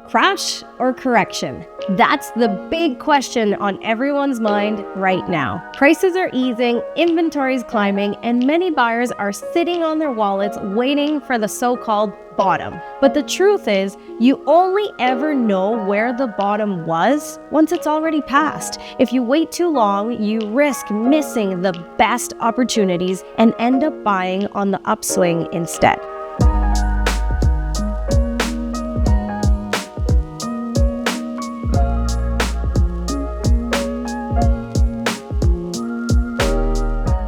Crash or correction? That's the big question on everyone's mind right now. Prices are easing, inventory's climbing, and many buyers are sitting on their wallets waiting for the so-called bottom. But the truth is, you only ever know where the bottom was once it's already passed. If you wait too long, you risk missing the best opportunities and end up buying on the upswing instead.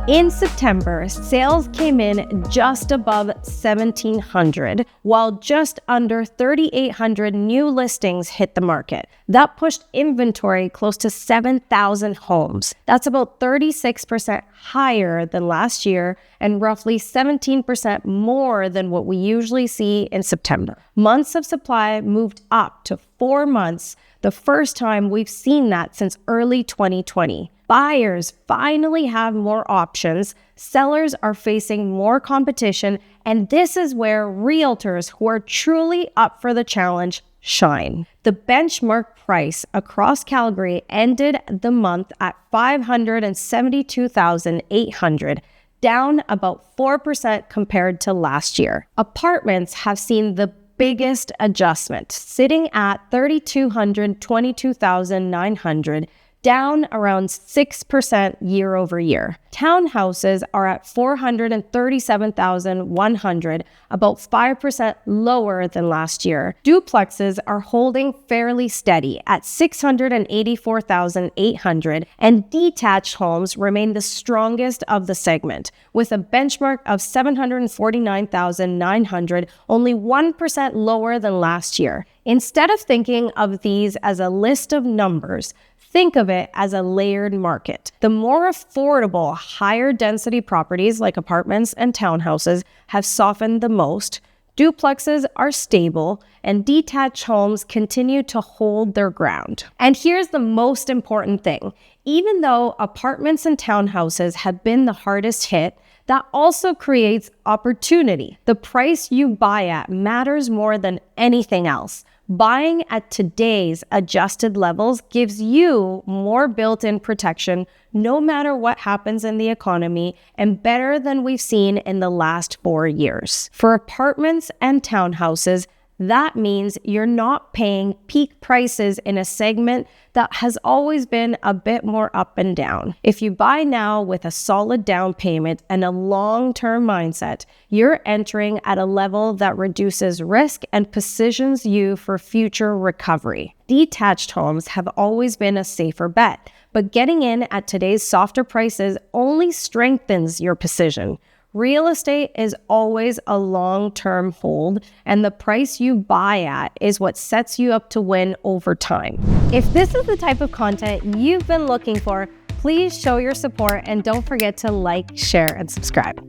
In September, sales came in just above 1,700, while just under 3,800 new listings hit the market. That pushed inventory close to 7,000 homes. That's about 36% higher than last year and roughly 17% more than what we usually see in September. Months of supply moved up to 4 months, the first time we've seen that since early 2020. Buyers finally have more options, sellers are facing more competition, and this is where realtors who are truly up for the challenge shine. The benchmark price across Calgary ended the month at $572,800, down about 4% compared to last year. Apartments have seen the biggest adjustment, sitting at $3,222,900, 22,900, down around 6% year over year. Townhouses are at $437,100, about 5% lower than last year. Duplexes are holding fairly steady at $684,800, and detached homes remain the strongest of the segment, with a benchmark of $749,900, only 1% lower than last year. Instead of thinking of these as a list of numbers, think of it as a layered market. The more affordable, higher density properties like apartments and townhouses have softened the most. Duplexes are stable, and detached homes continue to hold their ground. And here's the most important thing. Even though apartments and townhouses have been the hardest hit, that also creates opportunity. The price you buy at matters more than anything else. Buying at today's adjusted levels gives you more built-in protection no matter what happens in the economy, and better than we've seen in the last 4 years. For apartments and townhouses, that means you're not paying peak prices in a segment that has always been a bit more up and down. If you buy now with a solid down payment and a long-term mindset, you're entering at a level that reduces risk and positions you for future recovery. Detached homes have always been a safer bet, but getting in at today's softer prices only strengthens your position. Real estate is always a long-term hold, and the price you buy at is what sets you up to win over time. If this is the type of content you've been looking for, please show your support and don't forget to like, share, and subscribe.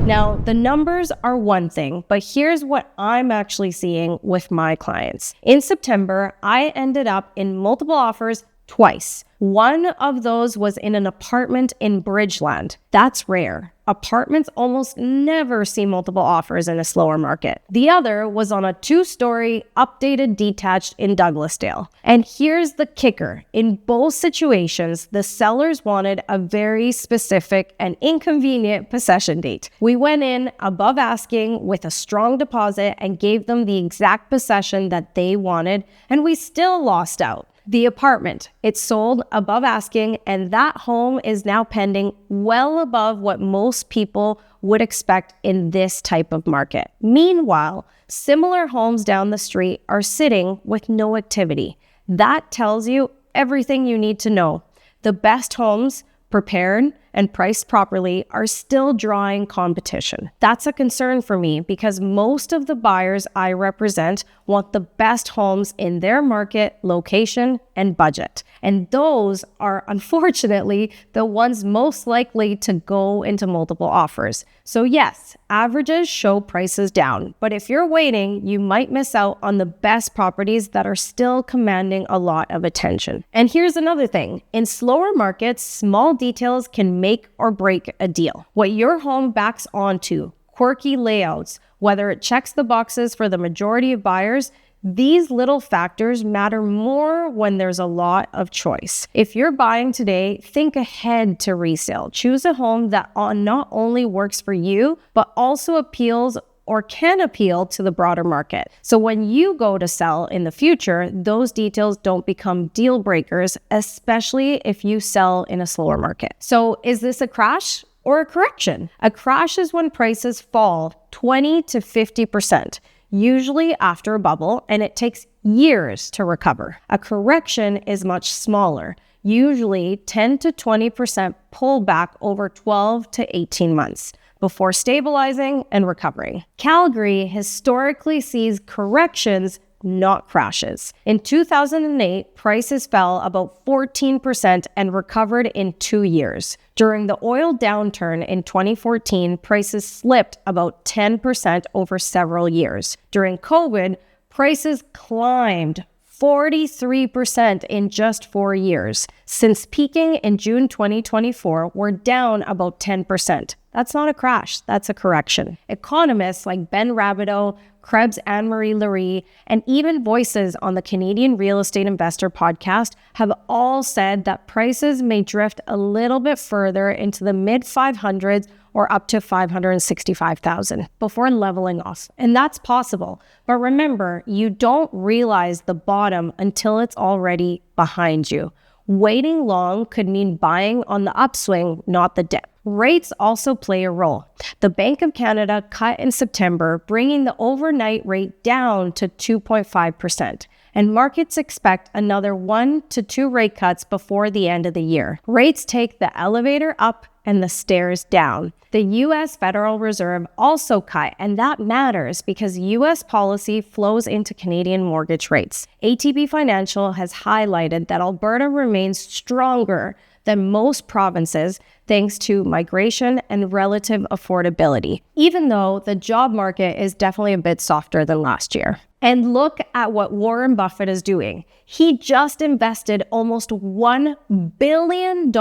Now, the numbers are one thing, but here's what I'm actually seeing with my clients. In September, I ended up in multiple offers twice. One of those was in an apartment in Bridgeland. That's rare. Apartments almost never see multiple offers in a slower market. The other was on a 2-story updated detached in Douglasdale. And here's the kicker. In both situations, the sellers wanted a very specific and inconvenient possession date. We went in above asking with a strong deposit and gave them the exact possession that they wanted, and we still lost out. The apartment, it sold above asking, and that home is now pending well above what most people would expect in this type of market. Meanwhile, similar homes down the street are sitting with no activity. That tells you everything you need to know. The best homes, prepared and priced properly, are still drawing competition. That's a concern for me because most of the buyers I represent want the best homes in their market, location, and budget. And those are, unfortunately, the ones most likely to go into multiple offers. So yes, averages show prices down, but if you're waiting, you might miss out on the best properties that are still commanding a lot of attention. And here's another thing. In slower markets, small details can make or break a deal. What your home backs onto, quirky layouts, whether it checks the boxes for the majority of buyers, These little factors matter more when there's a lot of choice. If you're buying today, think ahead to resale. Choose a home that not only works for you, but also appeals or can appeal to the broader market. So when you go to sell in the future, those details don't become deal breakers, especially if you sell in a slower market. So is this a crash or a correction? A crash is when prices fall 20 to 50%. Usually after a bubble, and it takes years to recover. A correction is much smaller, usually 10 to 20% pullback over 12 to 18 months before stabilizing and recovering. Calgary historically sees corrections, not crashes. In 2008, prices fell about 14% and recovered in 2 years. During the oil downturn in 2014, prices slipped about 10% over several years. During COVID, prices climbed 43% in just 4 years. Since peaking in June 2024, we're down about 10%. That's not a crash, that's a correction. Economists like Ben Rabideau, Krebs Anne-Marie Lurie, and even voices on the Canadian Real Estate Investor podcast have all said that prices may drift a little bit further into the mid 500s or up to 565,000 before leveling off. And that's possible. But remember, you don't realize the bottom until it's already behind you. Waiting long could mean buying on the upswing, not the dip. Rates also play a role. The Bank of Canada cut in September, bringing the overnight rate down to 2.5%. And markets expect another 1 to 2 rate cuts before the end of the year. Rates take the elevator up and the stairs down. The U.S. Federal Reserve also cut, and that matters because U.S. policy flows into Canadian mortgage rates. ATB Financial has highlighted that Alberta remains stronger than most provinces thanks to migration and relative affordability, even though the job market is definitely a bit softer than last year. And look at what Warren Buffett is doing. He just invested almost $1 billion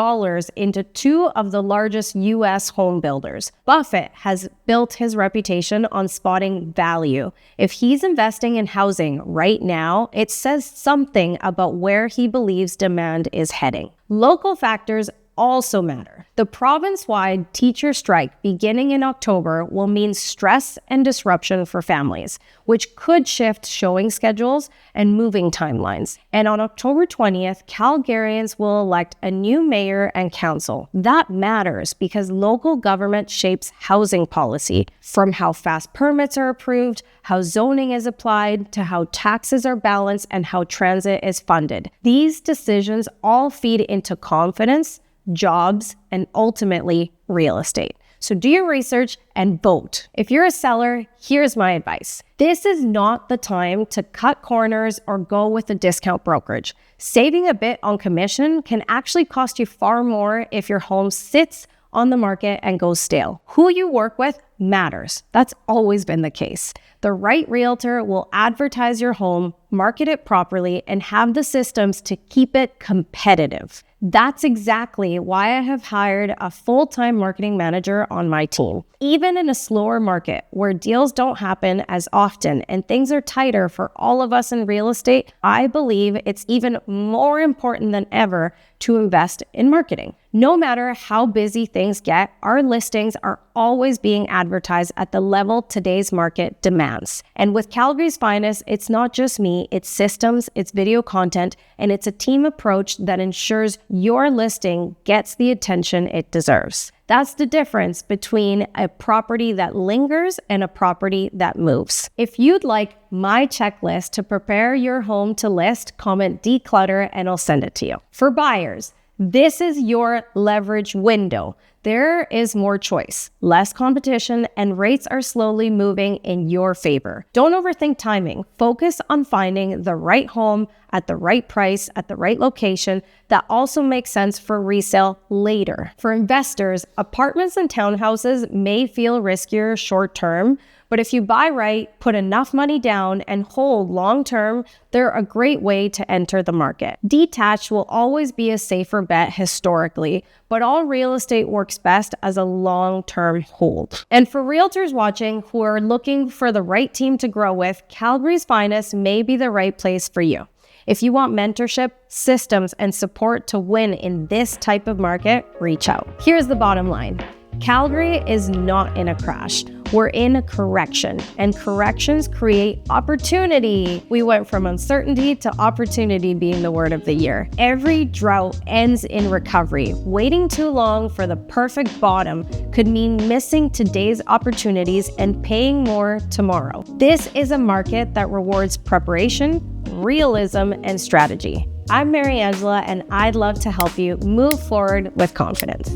into 2 of the largest U.S. home builders. Buffett has built his reputation on spotting value. If he's investing in housing right now, it says something about where he believes demand is heading. Local factors also matter. The province-wide teacher strike beginning in October will mean stress and disruption for families, which could shift showing schedules and moving timelines. And on October 20th, Calgarians will elect a new mayor and council. That matters because local government shapes housing policy, from how fast permits are approved, how zoning is applied, to how taxes are balanced and how transit is funded. These decisions all feed into confidence, jobs, and ultimately real estate. So do your research and vote. If you're a seller, here's my advice. This is not the time to cut corners or go with a discount brokerage. Saving a bit on commission can actually cost you far more if your home sits on the market and goes stale. Who you work with matters. That's always been the case. The right realtor will advertise your home, market it properly, and have the systems to keep it competitive. That's exactly why I have hired a full-time marketing manager on my team. Even in a slower market where deals don't happen as often and things are tighter for all of us in real estate, I believe it's even more important than ever to invest in marketing. No matter how busy things get, our listings are always being advertised at the level today's market demands. And with Calgary's Finest, it's not just me, it's systems, it's video content, and it's a team approach that ensures your listing gets the attention it deserves. That's the difference between a property that lingers and a property that moves. If you'd like my checklist to prepare your home to list, comment declutter and I'll send it to you. For buyers, this is your leverage window. There is more choice, less competition, and rates are slowly moving in your favor. Don't overthink timing. Focus on finding the right home at the right price, at the right location that also makes sense for resale later. For investors, apartments and townhouses may feel riskier short term, But if you buy right, put enough money down, and hold long-term, they're a great way to enter the market. Detached will always be a safer bet historically, but all real estate works best as a long-term hold. And for realtors watching who are looking for the right team to grow with, Calgary's Finest may be the right place for you. If you want mentorship, systems, and support to win in this type of market, reach out. Here's the bottom line. Calgary is not in a crash. We're in a correction, and corrections create opportunity. We went from uncertainty to opportunity being the word of the year. Every drought ends in recovery. Waiting too long for the perfect bottom could mean missing today's opportunities and paying more tomorrow. This is a market that rewards preparation, realism, and strategy. I'm Mary Angela, and I'd love to help you move forward with confidence.